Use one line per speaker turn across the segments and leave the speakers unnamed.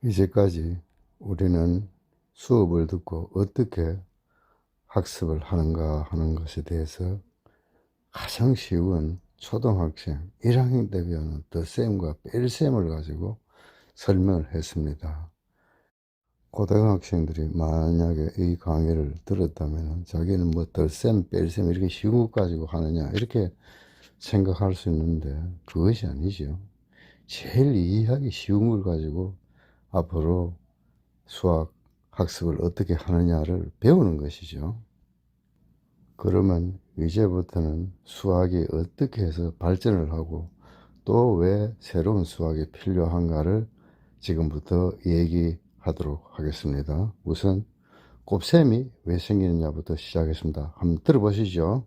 이제까지 우리는 수업을 듣고 어떻게 학습을 하는가 하는 것에 대해서 가장 쉬운 초등학생 1학년 때 배우는 덧셈과 뺄셈을 가지고 설명을 했습니다. 고등학생들이 만약에 이 강의를 들었다면 자기는 뭐 덧셈, 뺄셈 이렇게 쉬운 것 가지고 하느냐 이렇게 생각할 수 있는데 그것이 아니죠. 제일 이해하기 쉬운 걸 가지고 앞으로 수학 학습을 어떻게 하느냐를 배우는 것이죠. 그러면 이제부터는 수학이 어떻게 해서 발전을 하고 또 왜 새로운 수학이 필요한가를 지금부터 얘기하도록 하겠습니다. 우선 곱셈이 왜 생기느냐부터 시작하겠습니다. 한번 들어보시죠.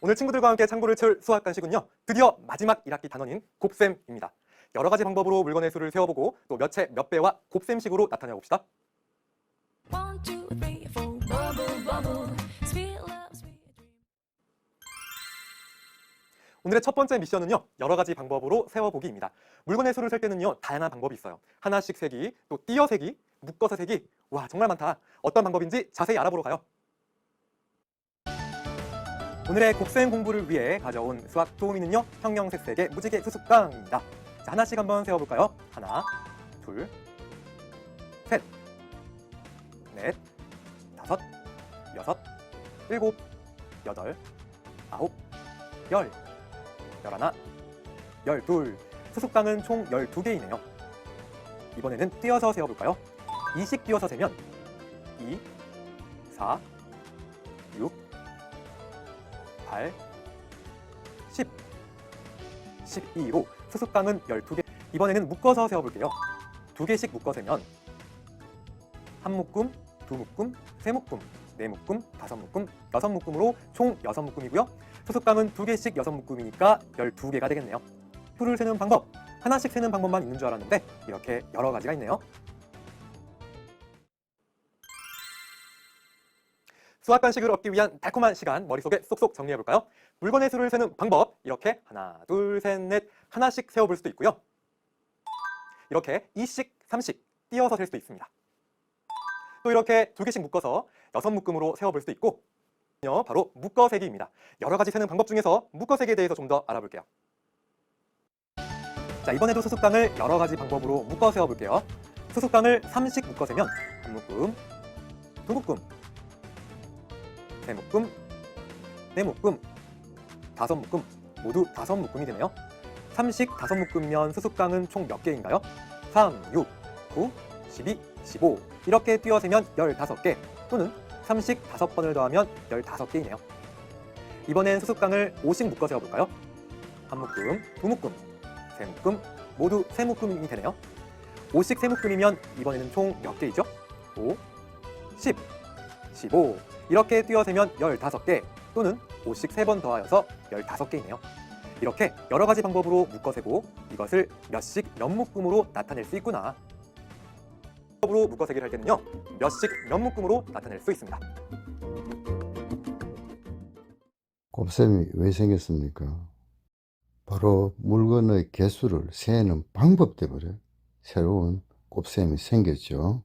오늘 친구들과 함께 참고를 칠 수학 간식은요, 드디어 마지막 1학기 단원인 곱셈입니다. 여러 가지 방법으로 물건의 수를 세어보고 또 몇 채 몇 배와 곱셈식으로 나타내 봅시다.
One, two, three, four, bubble, bubble, sweet love, sweet dream.
오늘의 첫 번째 미션은요, 여러 가지 방법으로 세어보기입니다. 물건의 수를 셀 때는요, 다양한 방법이 있어요. 하나씩 세기, 또 띄어 세기, 묶어서 세기. 와, 정말 많다. 어떤 방법인지 자세히 알아보러 가요. 오늘의 곱셈 공부를 위해 가져온 수학 도우미는요, 형형색색의 무지개 수습강입니다. 자, 하나씩 한번 세어볼까요? 하나, 둘, 셋, 넷, 다섯, 여섯, 일곱, 여덟, 아홉, 열, 열하나, 열둘. 수습강은 총 12개이네요. 이번에는 띄어서 세어볼까요? 2씩 띄어서 세면 2, 4, 6, 8, 10, 12로 수습강은 12개. 이번에는 묶어서 세어볼게요. 2개씩 묶어 세면 한 묶음, 두 묶음, 세 묶음, 네 묶음, 다섯 묶음, 여섯 묶음으로 총 6묶음이고요. 수습강은 2개씩 6묶음이니까 12개가 되겠네요. 수를 세는 방법, 하나씩 세는 방법만 있는 줄 알았는데 이렇게 여러 가지가 있네요. 수학 간식을 얻기 위한 달콤한 시간 머릿속에 쏙쏙 정리해볼까요? 물건의 수를 세는 방법, 이렇게 하나, 둘, 셋, 넷 하나씩 세어볼 수도 있고요. 이렇게 2씩, 3씩 띄어서 셀 수도 있습니다. 또 이렇게 2개씩 묶어서 6묶음으로 세어볼 수도 있고, 바로 묶어세기입니다. 여러 가지 세는 방법 중에서 묶어세기에 대해서 좀 더 알아볼게요. 자, 이번에도 수습강을 여러 가지 방법으로 묶어 세어볼게요. 수습강을 3씩 묶어 세면 한 묶음, 두 묶음, 세 묶음, 네 묶음, 다섯 묶음, 모두 5묶음이 되네요. 3씩 5묶음이면 수습강은 총 몇 개인가요? 3, 6, 9, 12, 15 이렇게 띄어 세면 15개 또는 3씩 5번을 더하면 15개이네요. 이번엔 수습강을 5씩 묶어 세어볼까요? 한 묶음, 두 묶음, 세 묶음, 모두 3묶음이 되네요. 5씩 3묶음이면 이번에는 총 몇 개이죠? 5, 10, 15 이렇게 띄어 세면 15개 또는 5씩 3번 더하여서 15개이네요. 이렇게 여러 가지 방법으로 묶어 세고 이것을 몇씩 몇 묶음으로 나타낼 수 있구나. 방법으로 묶어 세기를 할 때는요, 몇씩 몇 묶음으로 나타낼 수 있습니다.
곱셈이 왜 생겼습니까? 바로 물건의 개수를 세는 방법 때문에 새로운 곱셈이 생겼죠.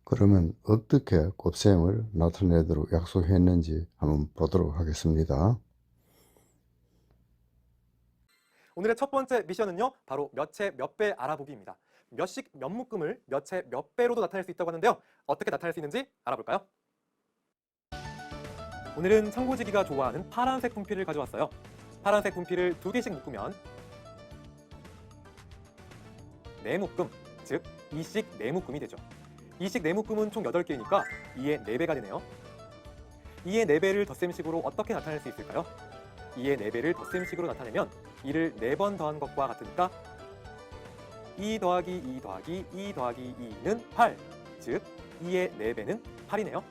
그러면 어떻게 곱셈을 나타내도록 약속했는지 한번 보도록 하겠습니다.
오늘의 첫 번째 미션은요, 바로 몇 채 몇 배 알아보기입니다. 몇씩 몇 묶음을 몇 채 몇 배로도 나타낼 수 있다고 하는데요, 어떻게 나타낼 수 있는지 알아볼까요? 오늘은 청고지기가 좋아하는 파란색 분필을 가져왔어요. 파란색 분필을 2개씩 묶으면 4묶음, 즉 2씩 4묶음이 되죠. 2씩 4묶음은 총 8개이니까 2의 4배가 되네요. 2의 4배를 덧셈식으로 어떻게 나타낼 수 있을까요? 2의 4배를 덧셈식으로 나타내면 2를 4번 더한 것과 같으니까 2 더하기 2 더하기 2 더하기 2는 8, 즉 2의 4배는 8이네요.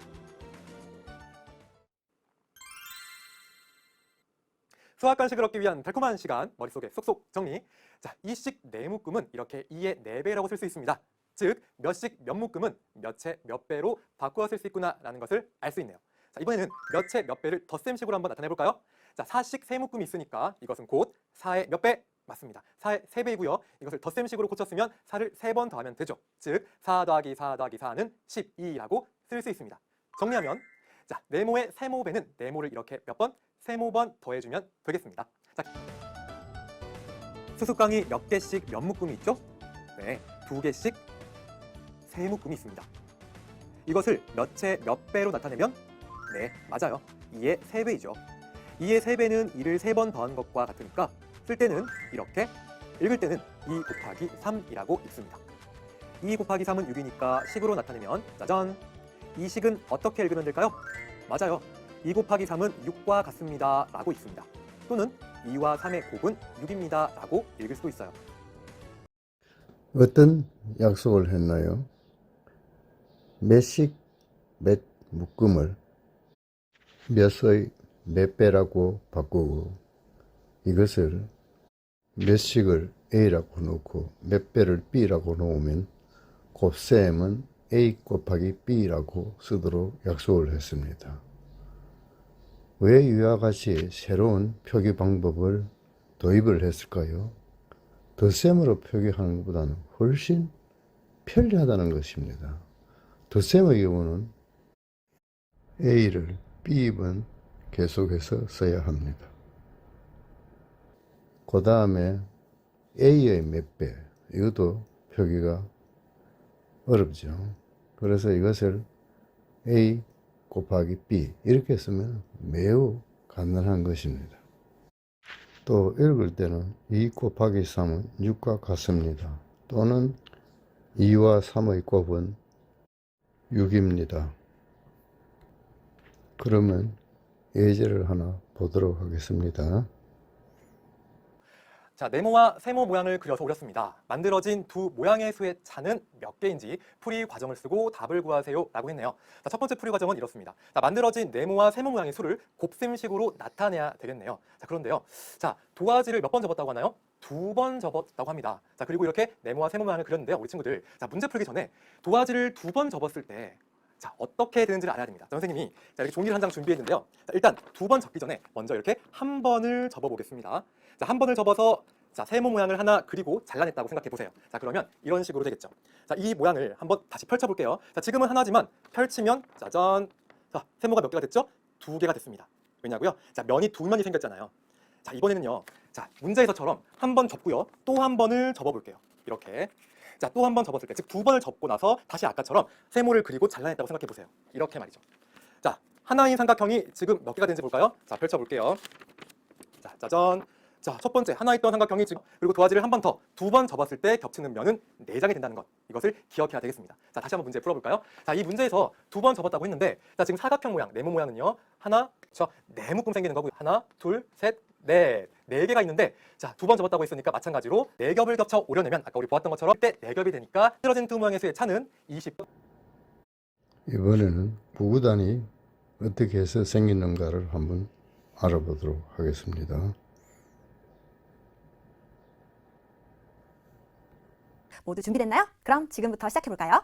수학 간식을 얻기 위한 달콤한 시간 머릿속에 쏙쏙 정리. 자, 2씩 4묶음은 이렇게 2의 4배라고 쓸 수 있습니다. 즉 몇씩 몇 묶음은 몇 채 몇 배로 바꾸어 쓸 수 있구나라는 것을 알 수 있네요. 자, 이번에는 몇 채 몇 배를 덧셈식으로 한번 나타내 볼까요? 자, 4씩 3묶음이 있으니까 이것은 곧 4의 몇 배? 맞습니다. 4의 3배이고요. 이것을 덧셈식으로 고쳤으면 4를 3번 더하면 되죠. 즉 4 더하기 4 더하기 4는 12라고 쓸 수 있습니다. 정리하면 자, 네모의 세모배는 네모를 이렇게 몇 번? 세모번 더해주면 되겠습니다. 자, 수수깡이 몇 개씩 몇 묶음이 있죠? 네, 2개씩 세 묶음이 있습니다. 이것을 몇의 몇 배로 나타내면 네, 맞아요. 2의 3배이죠. 2의 3배는 2를 3번 더한 것과 같으니까 쓸 때는 이렇게, 읽을 때는 2 곱하기 3이라고 읽습니다. 2 곱하기 3은 6이니까 식으로 나타내면 짜잔! 이 식은 어떻게 읽으면 될까요? 맞아요. 2 곱하기 3은 6과 같습니다 라고 읽습니다. 또는 2와 3의 곱은 6입니다 라고 읽을 수도 있어요.
어떤 약속을 했나요? 몇씩 몇 묶음을 몇의 몇 배라고 바꾸고 이것을 몇씩을 A라고 놓고 몇 배를 B라고 놓으면 곱셈은 A 곱하기 B라고 쓰도록 약속을 했습니다. 왜 이와 같이 새로운 표기 방법을 도입을 했을까요? 덧셈으로 표기하는 것보다는 훨씬 편리하다는 것입니다. 덧셈의 경우는 A를 B번 계속해서 써야 합니다. 그 다음에 A의 몇 배, 이것도 표기가 어렵죠. 그래서 이것을 A 곱하기 B 이렇게 쓰면 매우 간단한 것입니다. 또 읽을 때는 2 곱하기 3은 6과 같습니다. 또는 2와 3의 곱은 6입니다. 그러면 예제를 하나 보도록 하겠습니다.
자, 네모와 세모 모양을 그려서 오렸습니다. 만들어진 두 모양의 수의 차는 몇 개인지 풀이 과정을 쓰고 답을 구하세요 라고 했네요. 자, 첫 번째 풀이 과정은 이렇습니다. 자, 만들어진 네모와 세모 모양의 수를 곱셈식으로 나타내야 되겠네요. 자, 그런데요. 자, 도화지를 몇 번 접었다고 하나요? 2번 접었다고 합니다. 자, 그리고 이렇게 네모와 세모 모양을 그렸는데요. 우리 친구들. 자, 문제 풀기 전에 도화지를 2번 접었을 때 자, 어떻게 되는지를 알아야 됩니다. 자, 선생님이 자, 이렇게 종이를 한 장 준비했는데요. 자, 일단 2번 접기 전에 먼저 이렇게 한 번을 접어 보겠습니다. 자, 한 번을 접어서 자, 세모 모양을 하나 그리고 잘라냈다고 생각해 보세요. 자, 그러면 이런 식으로 되겠죠. 자, 이 모양을 한번 다시 펼쳐 볼게요. 자, 지금은 하나지만 펼치면 짜잔. 자, 세모가 몇 개가 됐죠? 2개가 됐습니다. 왜냐고요? 자, 면이 두 면이 생겼잖아요. 자, 이번에는요. 자, 문제에서처럼 한 번 접고요. 또 한 번을 접어 볼게요. 이렇게. 자, 또 한 번 접었을 때, 즉 2번을 접고 나서 다시 아까처럼 세모를 그리고 잘라냈다고 생각해 보세요. 이렇게 말이죠. 자, 하나인 삼각형이 지금 몇 개가 되는지 볼까요? 자, 펼쳐 볼게요. 자, 짜잔. 자, 첫 번째 하나 있던 삼각형이 지금 그리고 도화지를 한 번 더 2번 접었을 때 겹치는 면은 4장이 된다는 것. 이것을 기억해야 되겠습니다. 자, 다시 한번 문제 풀어볼까요? 자, 이 문제에서 2번 접었다고 했는데 자, 지금 사각형 모양, 네모 모양은요. 하나, 네 묶음 생기는 거고요. 하나, 둘, 셋, 넷. 4개가 있는데 자, 2번 접었다고 했으니까 마찬가지로 4겹을 겹쳐 오려내면 아까 우리 보았던 것처럼 그때 4겹이 되니까 떨어진 두 모양의 수의 차는 20.
이번에는 구구단이 어떻게 해서 생기는가를 한번 알아보도록 하겠습니다.
모두 준비됐나요? 그럼 지금부터 시작해볼까요?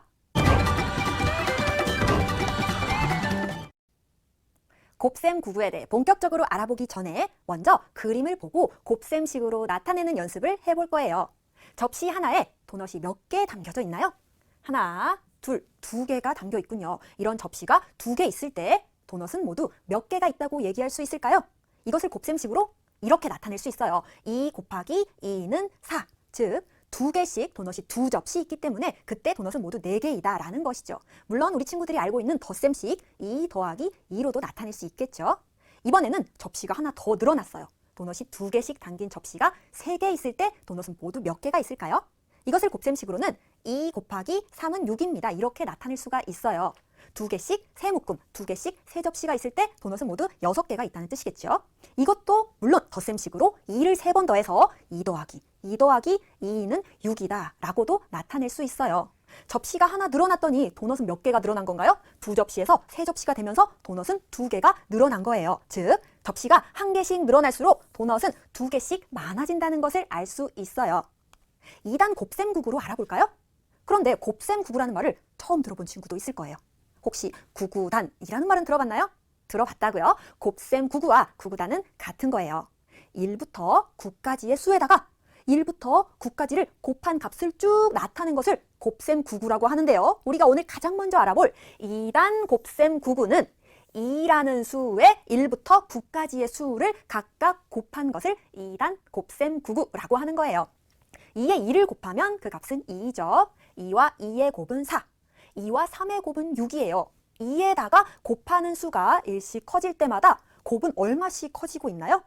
곱셈 구구에 대해 본격적으로 알아보기 전에 먼저 그림을 보고 곱셈식으로 나타내는 연습을 해볼 거예요. 접시 하나에 도넛이 몇 개 담겨져 있나요? 하나, 둘, 2개가 담겨 있군요. 이런 접시가 2개 있을 때 도넛은 모두 몇 개가 있다고 얘기할 수 있을까요? 이것을 곱셈식으로 이렇게 나타낼 수 있어요. 2 곱하기 2는 4, 즉 2개씩 도넛이 2접시 있기 때문에 그때 도넛은 모두 4개이다 라는 것이죠. 물론 우리 친구들이 알고 있는 덧셈식 2 더하기 2로도 나타낼 수 있겠죠. 이번에는 접시가 하나 더 늘어났어요. 도넛이 2개씩 담긴 접시가 3개 있을 때 도넛은 모두 몇 개가 있을까요? 이것을 곱셈식으로는 2 곱하기 3은 6입니다. 이렇게 나타낼 수가 있어요. 2개씩 3묶음, 2개씩 3접시가 있을 때 도넛은 모두 6개가 있다는 뜻이겠죠. 이것도 물론 덧셈식으로 2를 3번 더해서 2 더하기 2는 6이다 라고도 나타낼 수 있어요. 접시가 하나 늘어났더니 도넛은 몇 개가 늘어난 건가요? 2접시에서 3접시가 되면서 도넛은 2개가 늘어난 거예요. 즉 접시가 1개씩 늘어날수록 도넛은 2개씩 많아진다는 것을 알 수 있어요. 2단 곱셈구구로 알아볼까요? 그런데 곱셈구구라는 말을 처음 들어본 친구도 있을 거예요. 혹시 구구단이라는 말은 들어봤나요? 들어봤다고요? 곱셈구구와 구구단은 같은 거예요. 1부터 9까지의 수에다가 1부터 9까지를 곱한 값을 쭉 나타낸 것을 곱셈 99라고 하는데요. 우리가 오늘 가장 먼저 알아볼 2단 곱셈 99는 2라는 수의 1부터 9까지의 수를 각각 곱한 것을 2단 곱셈 99라고 하는 거예요. 2에 2를 곱하면 그 값은 2죠. 2와 2의 곱은 4, 2와 3의 곱은 6이에요. 2에다가 곱하는 수가 1씩 커질 때마다 곱은 얼마씩 커지고 있나요?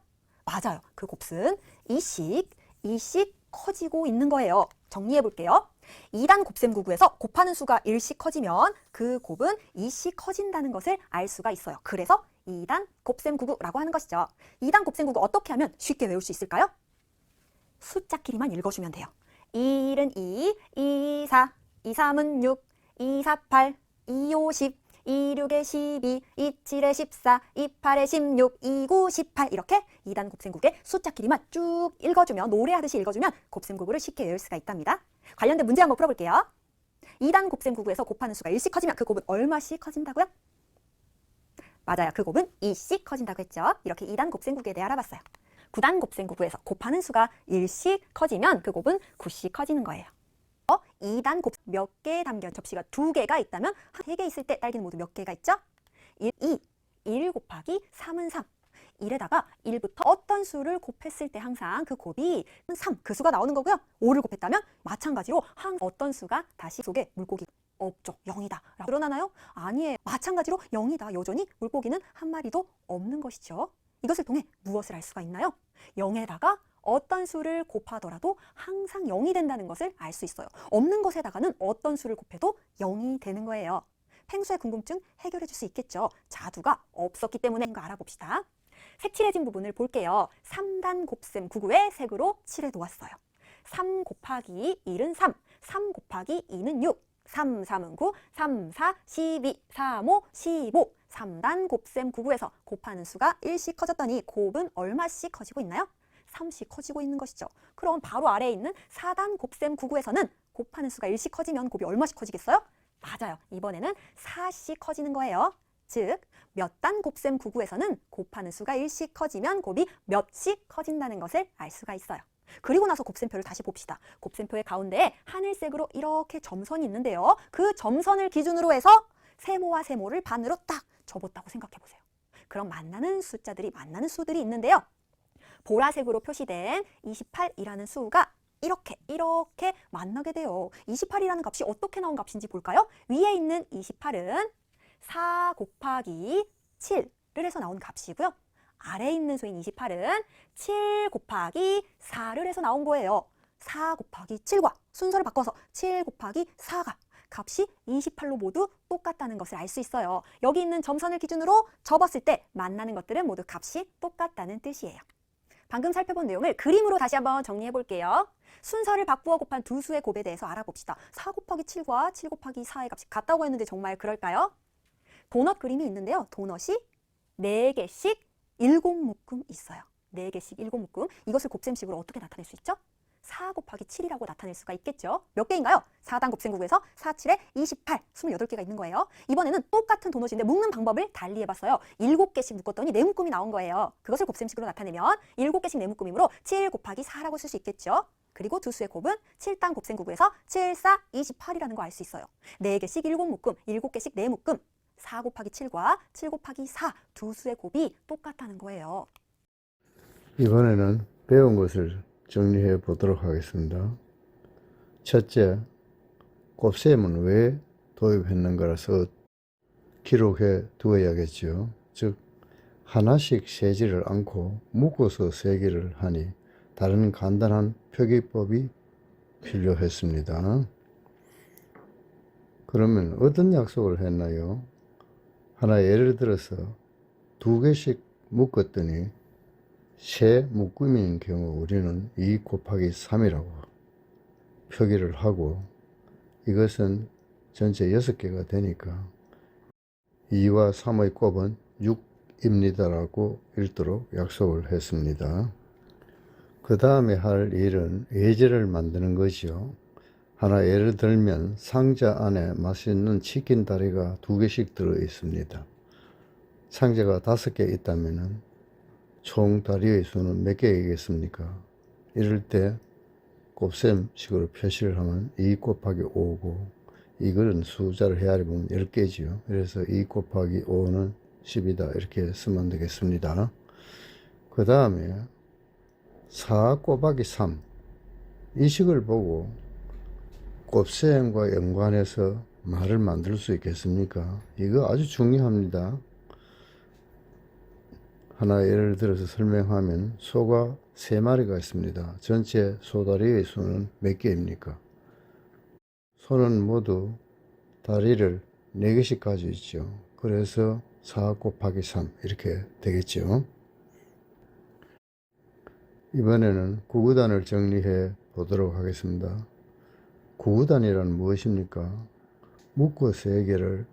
맞아요. 그 곱은 2씩 커지고 있는 거예요. 정리해 볼게요. 2단 곱셈 99에서 곱하는 수가 1씩 커지면 그 곱은 2씩 커진다는 것을 알 수가 있어요. 그래서 2단 곱셈 99라고 하는 것이죠. 2단 곱셈 99 어떻게 하면 쉽게 외울 수 있을까요? 숫자끼리만 읽어주면 돼요. 1은 2, 2, 4, 2, 3은 6, 2, 4, 8, 2, 5, 10, 2, 6에 12, 2, 7에 14, 2, 8에 16, 2, 9, 18 이렇게 2단 곱셈국의 숫자끼리만 쭉 읽어주면 노래하듯이 읽어주면 곱셈국을 쉽게 외울 수가 있답니다. 관련된 문제 한번 풀어볼게요. 2단 곱셈국에서 곱하는 수가 1씩 커지면 그 곱은 얼마씩 커진다고요? 맞아요. 그 곱은 2씩 커진다고 했죠. 이렇게 2단 곱셈국에 대해 알아봤어요. 9단 곱셈국에서 곱하는 수가 1씩 커지면 그 곱은 9씩 커지는 거예요. 2단 곱 몇 개 담겨 접시가 2개가 있다면 3개 있을 때 딸기는 모두 몇 개가 있죠? 1, 2, 1 곱하기 3은 3. 1에다가 1부터 어떤 수를 곱했을 때 항상 그 곱이 3, 그 수가 나오는 거고요. 5를 곱했다면 마찬가지로 어떤 수가 다시 속에 물고기 없죠. 0이다. 드러나나요? 아니에요. 마찬가지로 0이다. 여전히 물고기는 한 마리도 없는 것이죠. 이것을 통해 무엇을 알 수가 있나요? 0에다가 어떤 수를 곱하더라도 항상 0이 된다는 것을 알 수 있어요. 없는 것에다가는 어떤 수를 곱해도 0이 되는 거예요. 펭수의 궁금증 해결해 줄 수 있겠죠. 자두가 없었기 때문에 이거 알아봅시다. 색칠해진 부분을 볼게요. 3단 곱셈 99에 색으로 칠해 놓았어요. 3 곱하기 1은 3, 3 곱하기 2는 6, 3, 3은 9, 3, 4, 12, 3, 5, 15. 3단 곱셈 99에서 곱하는 수가 1씩 커졌더니 곱은 얼마씩 커지고 있나요? 3씩 커지고 있는 것이죠. 그럼 바로 아래에 있는 4단 곱셈 99에서는 곱하는 수가 1씩 커지면 곱이 얼마씩 커지겠어요? 맞아요. 이번에는 4씩 커지는 거예요. 즉, 몇 단 곱셈 99에서는 곱하는 수가 1씩 커지면 곱이 몇씩 커진다는 것을 알 수가 있어요. 그리고 나서 곱셈표를 다시 봅시다. 곱셈표의 가운데에 하늘색으로 이렇게 점선이 있는데요. 그 점선을 기준으로 해서 세모와 세모를 반으로 딱 접었다고 생각해 보세요. 그럼 만나는 수들이 있는데요. 보라색으로 표시된 28이라는 수가 이렇게 만나게 돼요. 28이라는 값이 어떻게 나온 값인지 볼까요? 위에 있는 28은 4 곱하기 7을 해서 나온 값이고요. 아래에 있는 수인 28은 7 곱하기 4를 해서 나온 거예요. 4 곱하기 7과 순서를 바꿔서 7 곱하기 4가 값이 28로 모두 똑같다는 것을 알 수 있어요. 여기 있는 점선을 기준으로 접었을 때 만나는 것들은 모두 값이 똑같다는 뜻이에요. 방금 살펴본 내용을 그림으로 다시 한번 정리해 볼게요. 순서를 바꾸어 곱한 두 수의 곱에 대해서 알아봅시다. 4 곱하기 7과 7 곱하기 4의 값이 같다고 했는데 정말 그럴까요? 도넛 그림이 있는데요. 도넛이 4개씩 7묶음 있어요. 4개씩 7묶음. 이것을 곱셈식으로 어떻게 나타낼 수 있죠? 4 곱하기 7이라고 나타낼 수가 있겠죠. 몇 개인가요? 4단 곱셈국에서 4, 7에 28, 28개가 있는 거예요. 이번에는 똑같은 도넛인데 묶는 방법을 달리 해봤어요. 7개씩 묶었더니 4묶음이 나온 거예요. 그것을 곱셈식으로 나타내면 7개씩 4묶음이므로 7 곱하기 4라고 쓸 수 있겠죠. 그리고 두 수의 곱은 7단 곱셈국에서 7, 4, 28이라는 거 알 수 있어요. 4개씩 7묶음, 7개씩 4묶음, 4 곱하기 7과 7 곱하기 4 두 수의 곱이 똑같다는 거예요.
이번에는 배운 것을 정리해 보도록 하겠습니다. 첫째, 곱셈은 왜 도입했는가라서 기록해 두어야겠죠. 즉, 하나씩 세지를 않고 묶어서 세기를 하니 다른 간단한 표기법이 필요했습니다. 그러면 어떤 약속을 했나요? 하나 예를 들어서 2개씩 묶었더니 세 묶음인 경우 우리는 2 곱하기 3이라고 표기를 하고 이것은 전체 6개가 되니까 2와 3의 곱은 6입니다라고 읽도록 약속을 했습니다. 그 다음에 할 일은 예제를 만드는 것이요. 하나 예를 들면 상자 안에 맛있는 치킨 다리가 2개씩 들어 있습니다. 상자가 5개 있다면 총 다리의 수는 몇 개이겠습니까? 이럴 때 곱셈식으로 표시를 하면 2 곱하기 5고, 이거는 숫자를 헤아려 보면 10개지요. 그래서 2 곱하기 5는 10이다. 이렇게 쓰면 되겠습니다. 그 다음에 4 곱하기 3. 이 식을 보고 곱셈과 연관해서 말을 만들 수 있겠습니까? 이거 아주 중요합니다. 하나 예를 들어서 설명하면 소가 3마리가 있습니다. 전체 소다리의 수는 몇 개입니까? 소는 모두 다리를 4개씩 가지고 있죠. 그래서 4 곱하기 3 이렇게 되겠죠. 이번에는 구구단을 정리해 보도록 하겠습니다. 구구단이란 무엇입니까? 묶어 3개를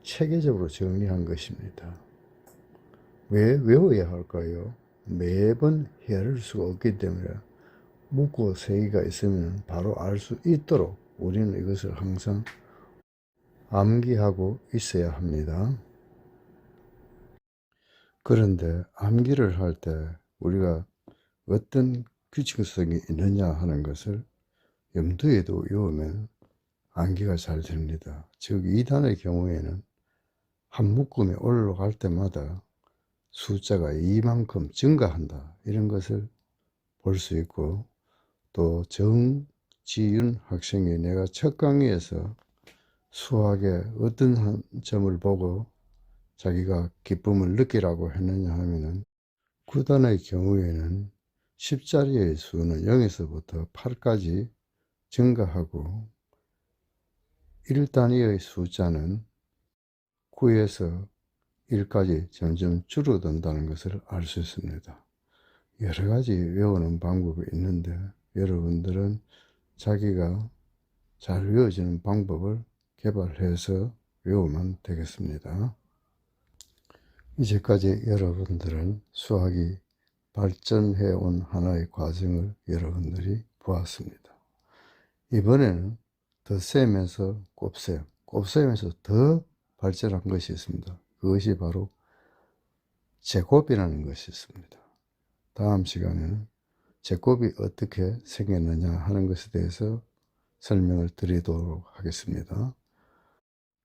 체계적으로 정리한 것입니다. 왜 외워야 할까요? 매번 헤아릴 수가 없기 때문에 묶어 3개가 있으면 바로 알 수 있도록 우리는 이것을 항상 암기하고 있어야 합니다. 그런데 암기를 할 때 우리가 어떤 규칙성이 있느냐 하는 것을 염두에 두면 암기가 잘 됩니다. 즉 2단의 경우에는 한 묶음에 올라갈 때마다 숫자가 이만큼 증가한다, 이런 것을 볼 수 있고, 또 정지윤 학생이 내가 첫 강의에서 수학의 어떤 한 점을 보고 자기가 기쁨을 느끼라고 했느냐 하면은 9단의 경우에는 10자리의 수는 0에서부터 8까지 증가하고 1단위의 숫자는 9에서 1까지 점점 줄어든다는 것을 알 수 있습니다. 여러 가지 외우는 방법이 있는데 여러분들은 자기가 잘 외워지는 방법을 개발해서 외우면 되겠습니다. 이제까지 여러분들은 수학이 발전해 온 하나의 과정을 여러분들이 보았습니다. 이번에는 덧셈에서 곱셈, 곱셈에서 더 발전한 것이 있습니다. 그것이 바로 제곱이라는 것이 있습니다. 다음 시간에는 제곱이 어떻게 생겼느냐 하는 것에 대해서 설명을 드리도록 하겠습니다.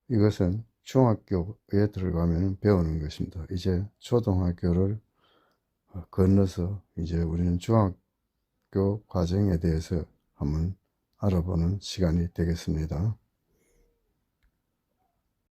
이것은 중학교에 들어가면 배우는 것입니다. 이제 초등학교를 건너서 이제 우리는 중학교 과정에 대해서 한번 알아보는 시간이 되겠습니다.